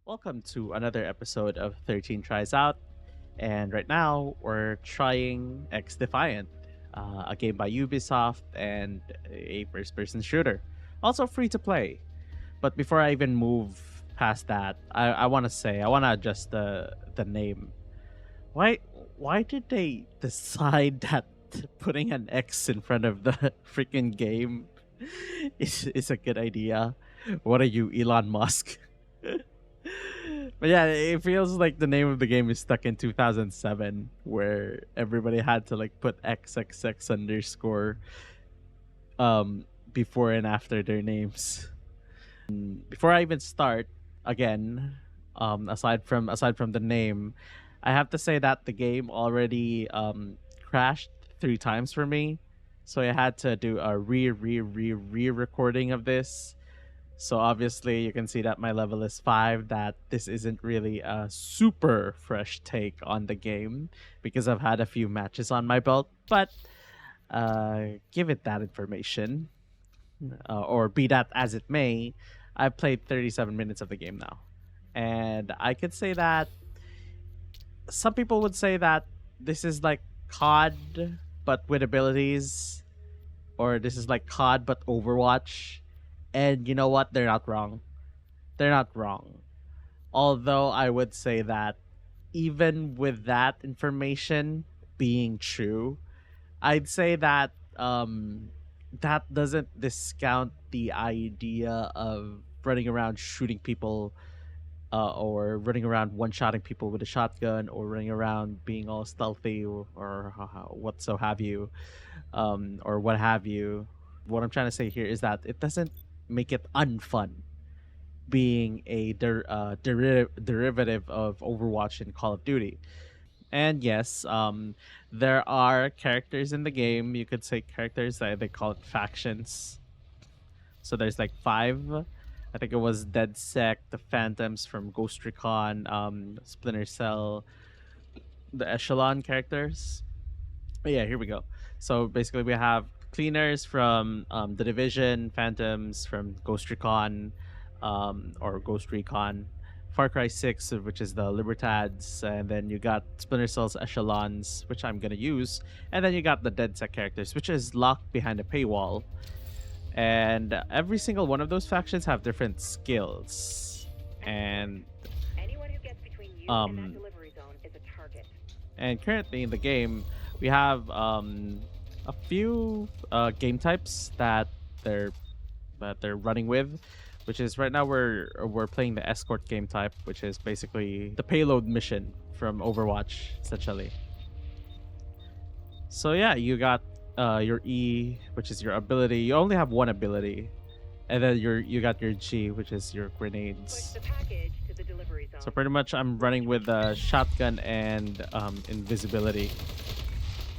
Welcome to another episode of 13 Tries Out. And right now, we're trying XDefiant, a game by Ubisoft and a first person shooter. Also free to play. But before I even move past that, I want to say, I want to adjust the name. Why, why did they decide that putting an X in front of the freaking game is a good idea? What are you, Elon Musk? But yeah, it feels like the name of the game is stuck in 2007, where everybody had to like put XXX underscore before and after their names. Before I even start, again, aside from the name, I have to say that the game already crashed 3 times for me, so I had to do a re recording of this. So obviously you can see that my level is 5, that this isn't really a super fresh take on the game because I've had a few matches on my belt, but give it that information, or be that as it may, I've played 37 minutes of the game now. And I could say that some people would say that this is like COD but with abilities, or this is like COD but Overwatch. And you know what? They're not wrong. They're not wrong. Although I would say that even with that information being true, I'd say that that doesn't discount the idea of running around shooting people, or running around one-shotting people with a shotgun, or running around being all stealthy, or what so have you, or what have you. What I'm trying to say here is that it doesn't make it unfun being a derivative of Overwatch and Call of Duty. And yes, there are characters in the game. You could say characters that they call it factions. So there's like 5. I think it was DeadSec, the Phantoms from Ghost Recon, Splinter Cell, the Echelon characters. But yeah, here we go. So basically, we have cleaners from the Division, Phantoms from Ghost Recon, or Ghost Recon, Far Cry 6, which is the Libertads, and then you got Splinter Cell's Echelons, which I'm gonna use, and then you got the DeadSec characters, which is locked behind a paywall. And every single one of those factions have different skills, and Anyone who gets between you and that um, delivery zone is a target. and currently in the game we have a few game types that they're running with, which is right now we're playing the escort game type, which is basically the payload mission from Overwatch, essentially. So yeah, you got your E, which is your ability. You only have one ability, and then you got your G, which is your Push grenades. the package to the delivery zone. So pretty much I'm running with shotgun and invisibility.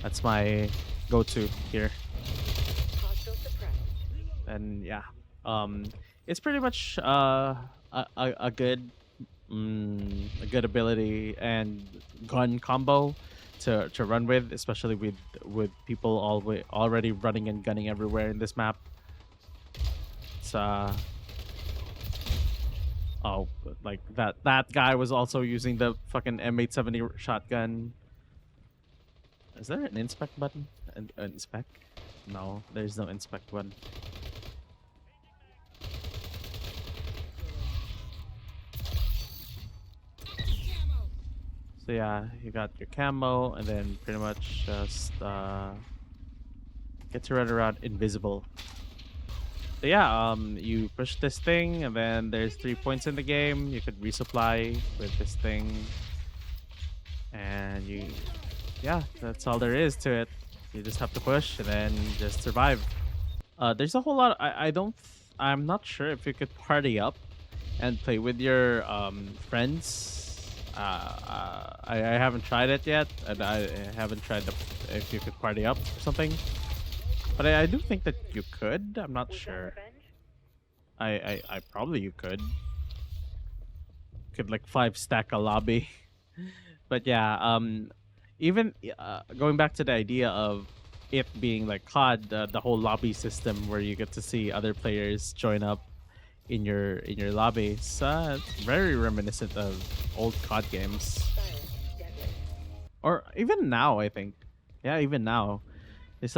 That's my go-to here. Hostile suppressed. And yeah, it's pretty much a good a good ability and gun combo to run with, especially with people already running and gunning everywhere in this map. It's oh, like that guy was also using the fucking M870 shotgun. Is there an inspect button? An inspect? No, there's no inspect button. So yeah, you got your camo, and then pretty much just get to run around invisible. So yeah, you push this thing, and then there's 3 points in the game. You could resupply with this thing, and yeah, that's all there is to it. You just have to push and then just survive. There's a whole lot. I'm not sure if you could party up and play with your friends. I haven't tried it yet, and I haven't tried if you could party up or something. But I do think that you could. I'm not We got sure. revenge? I probably you could like 5-stack a lobby. But yeah, even going back to the idea of it being like COD, the whole lobby system where you get to see other players join up in your lobby. It's very reminiscent of old COD games, Silent and deadly. or even now. I think, yeah, even now they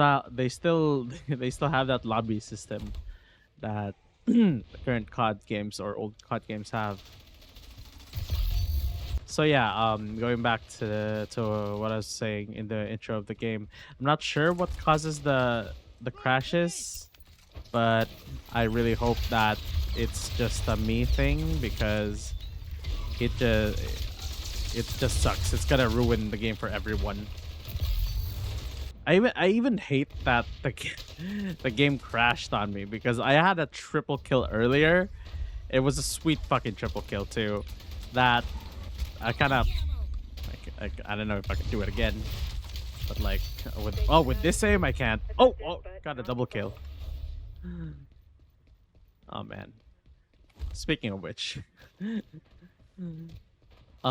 still they still have that lobby system that the current COD games or old COD games have. So yeah, going back to what I was saying in the intro of the game, I'm not sure what causes the crashes, but I really hope that it's just a me thing because it just it just sucks. It's gonna ruin the game for everyone. I even hate that the game crashed on me because I had a triple kill earlier. It was a sweet fucking triple kill too. That I kind of I don't know if I can do it again, but like with this aim I can't. Oh, Effective, but got a not double full. kill. Oh man. Speaking of which,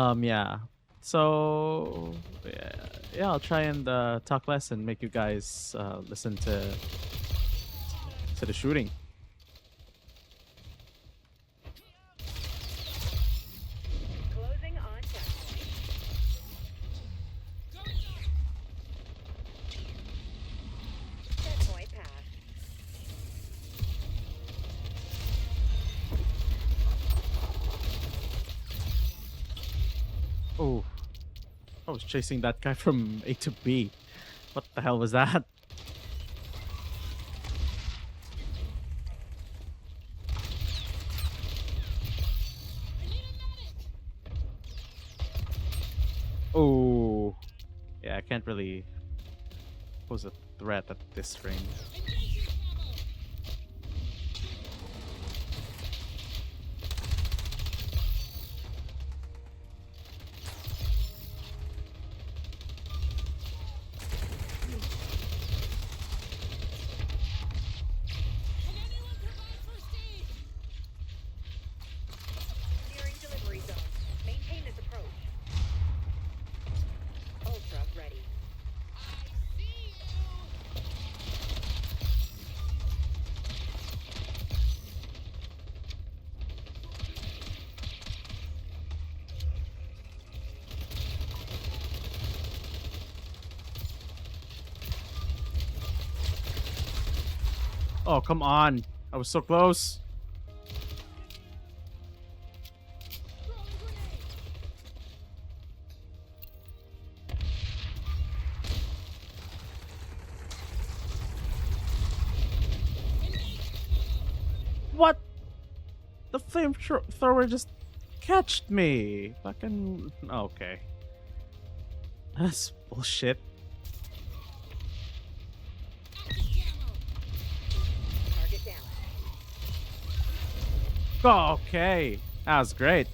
yeah. So yeah, yeah, I'll try and talk less and make you guys listen to the shooting. Closing on checkpoint. Checkpoint passed. Oh, I was chasing that guy from A to B. What the hell was that? Oh, yeah, I can't really pose a threat at this range. Nearing delivery zone. Maintain this approach. Ultra ready. Oh, come on. I was so close. What? The thrower just catched me. Fucking okay. That's bullshit. Target down. Oh, okay. That was great.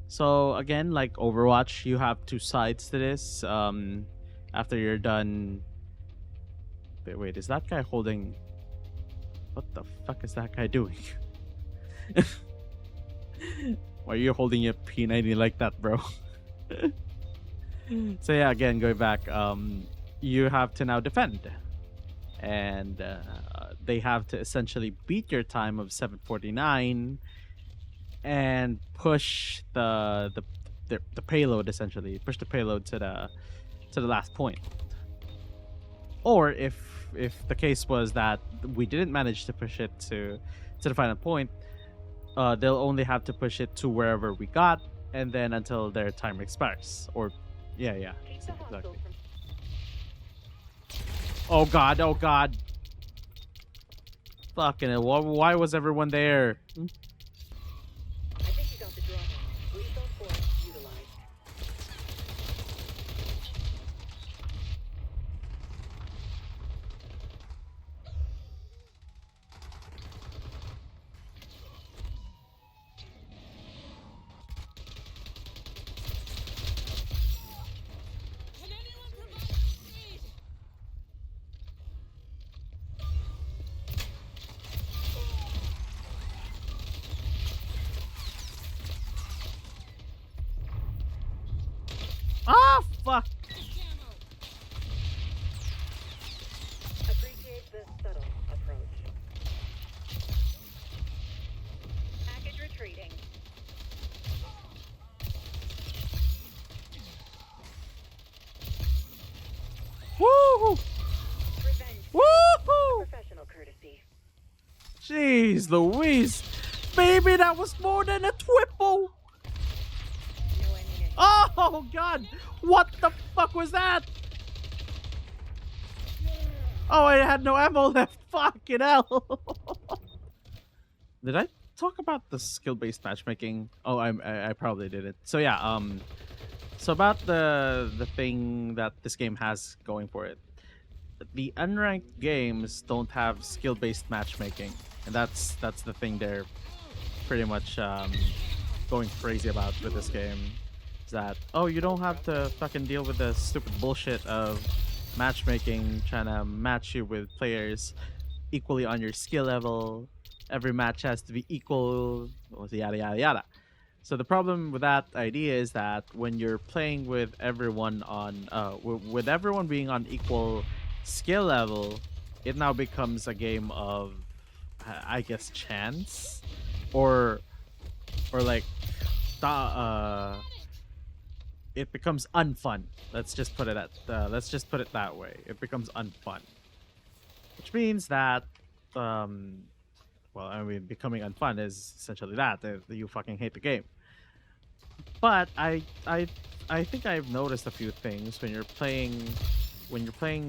So again, like Overwatch, you have two sides to this. After you're done. Wait, is that guy holding? What the fuck is that guy doing? Why are you holding your P90 like that, bro? So yeah, again, going back, you have to now defend, and they have to essentially beat your time of 749 and push the payload, essentially push the payload to the last point. Or if the case was that we didn't manage to push it to the final point, they'll only have to push it to wherever we got, and then until their time expires. Or yeah, Keep the hostiles exactly. from. Oh god, fucking hell, why was everyone there? I think you got the drop. Lethal force utilized. Ah, fuck. Jeez Louise! Baby, that was more than a triple! No ammunition. Oh god! What the fuck was that? Oh, I had no ammo left. Fucking hell! Did I talk about the skill-based matchmaking? Oh, I probably did it. So yeah, so about the thing that this game has going for it. The unranked games don't have skill-based matchmaking, and that's the thing they're pretty much going crazy about with this game. Is that, oh, you don't have to fucking deal with the stupid bullshit of matchmaking, trying to match you with players equally on your skill level. Every match has to be equal, yada yada yada. So the problem with that idea is that when you're playing with everyone on, with everyone being on equal skill level, it now becomes a game of, I guess, chance, or like, it becomes unfun. Let's just put it that way. It becomes unfun, which means that, well, I mean, becoming unfun is essentially that you fucking hate the game. But I think I've noticed a few things when you're playing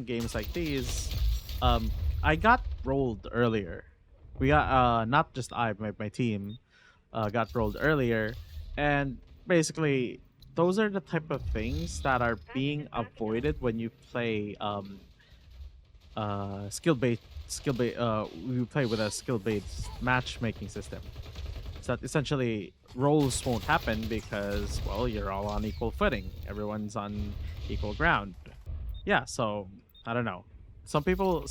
games like these. I got rolled earlier. We got not just my team got rolled earlier, and basically those are the type of things that are being avoided when you play we play with a skill-based matchmaking system. So that essentially roles won't happen because, well, you're all on equal footing. Everyone's on equal ground. Yeah, so I don't know. Some people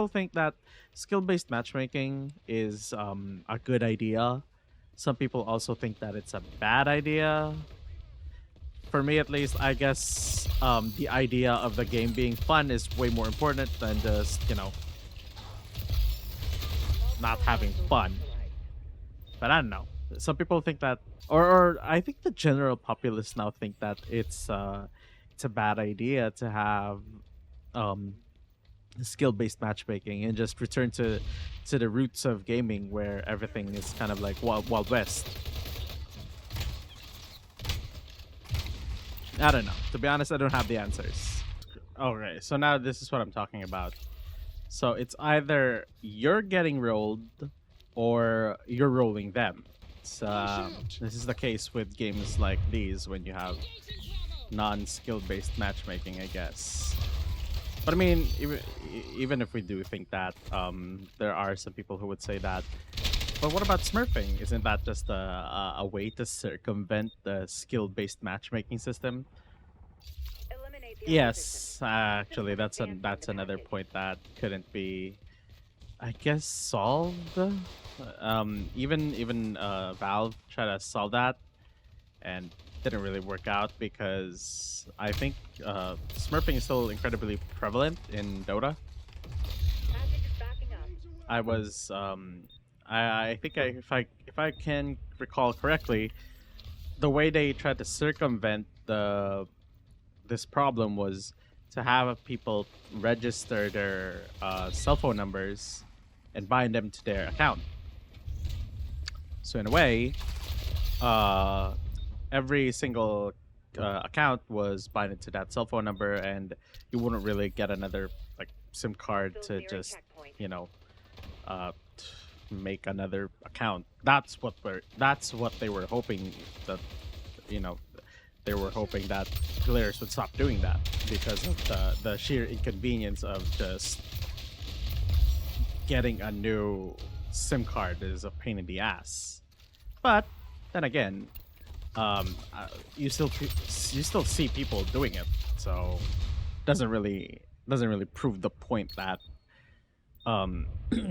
think that skill-based matchmaking is a good idea. Some people also think that it's a bad idea. For me, at least, I guess the idea of the game being fun is way more important than just, not having fun. But I don't know. Some people think that, or I think the general populace now think that it's a bad idea to have um, skill-based matchmaking and just return to the roots of gaming where everything is kind of like Wild West. I don't know. To be honest, I don't have the answers. Okay, so now this is what I'm talking about. So it's either you're getting rolled or you're rolling them. This is the case with games like these when you have non-skill based matchmaking, I guess. But I mean, even if we do think that, there are some people who would say that. But what about smurfing? Isn't that just a way to circumvent the skill-based matchmaking system? Eliminate the Yes, opposition. actually, that's another point that couldn't be, I guess, solved. Even Valve tried to solve that, and didn't really work out because I think smurfing is still incredibly prevalent in Dota. Package is backing up. I was I think if I can recall correctly, the way they tried to circumvent this problem was to have people register their cell phone numbers and bind them to their account. So in a way, every single account was binded to that cell phone number, and you wouldn't really get another like SIM card Still to nearing just checkpoint. uh, make another account. That's what they were hoping that you know they were hoping that players would stop doing that because of the sheer inconvenience of just getting a new SIM card is a pain in the ass. But then again, you still see people doing it, so doesn't really prove the point that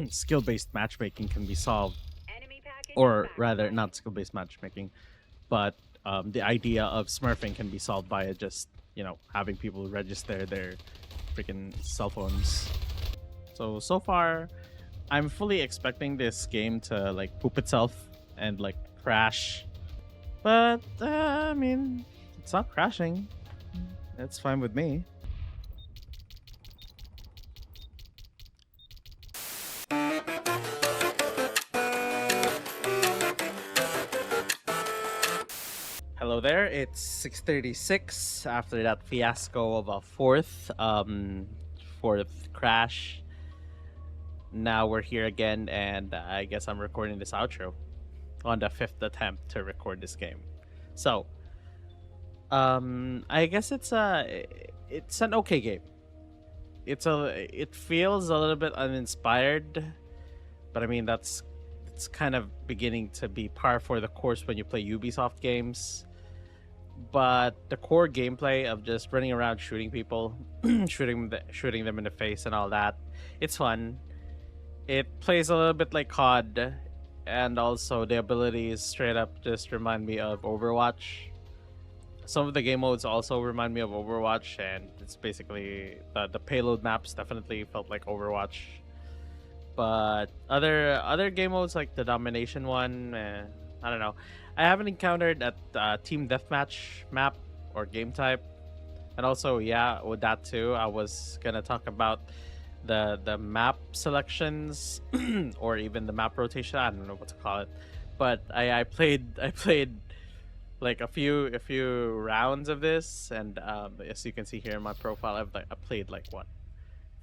skill-based matchmaking can be solved, Enemy package or is back rather, online. not skill-based matchmaking, but the idea of smurfing can be solved by just having people register their freaking cell phones. So far, I'm fully expecting this game to like poop itself and like crash, but I mean, it's not crashing. It's fine with me. Hello there. It's 6:36 after that fiasco of a fourth crash. Now we're here again, and I guess I'm recording this outro on the fifth attempt to record this game. So, I guess it's an okay game. It feels a little bit uninspired, but I mean it's kind of beginning to be par for the course when you play Ubisoft games. But the core gameplay of just running around shooting people, shooting them in the face and all that, it's fun. It plays a little bit like COD, and also the abilities straight up just remind me of Overwatch. Some of the game modes also remind me of Overwatch, and it's basically the payload maps definitely felt like Overwatch. But other game modes like the domination one, I don't know. I haven't encountered that team deathmatch map or game type, and also yeah, with that too, I was gonna talk about the map selections or even the map rotation. I don't know what to call it, but I played like a few rounds of this, and as you can see here in my profile, I played like what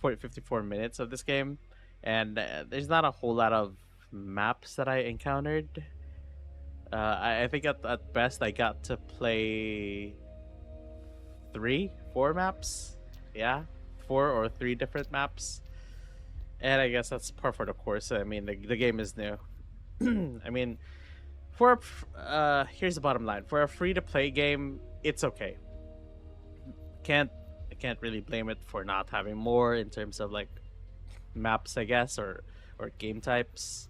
54 minutes of this game, and there's not a whole lot of maps that I encountered. I think at best I got to play 4 maps. Yeah, 4 or 3 different maps. And I guess that's par for the course. I mean, the game is new. I mean, here's the bottom line: for a free to play game, it's okay. Can't I can't really blame it for not having more in terms of like maps, I guess, or game types.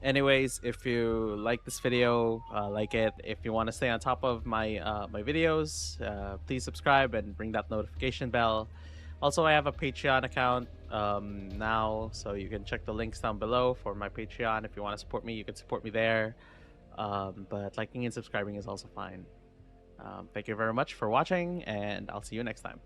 Anyways, if you like this video, like it. If you want to stay on top of my videos, please subscribe and ring that notification bell. Also, I have a Patreon account now, so you can check the links down below for my Patreon. If you want to support me, you can support me there. But liking and subscribing is also fine. Thank you very much for watching, and I'll see you next time.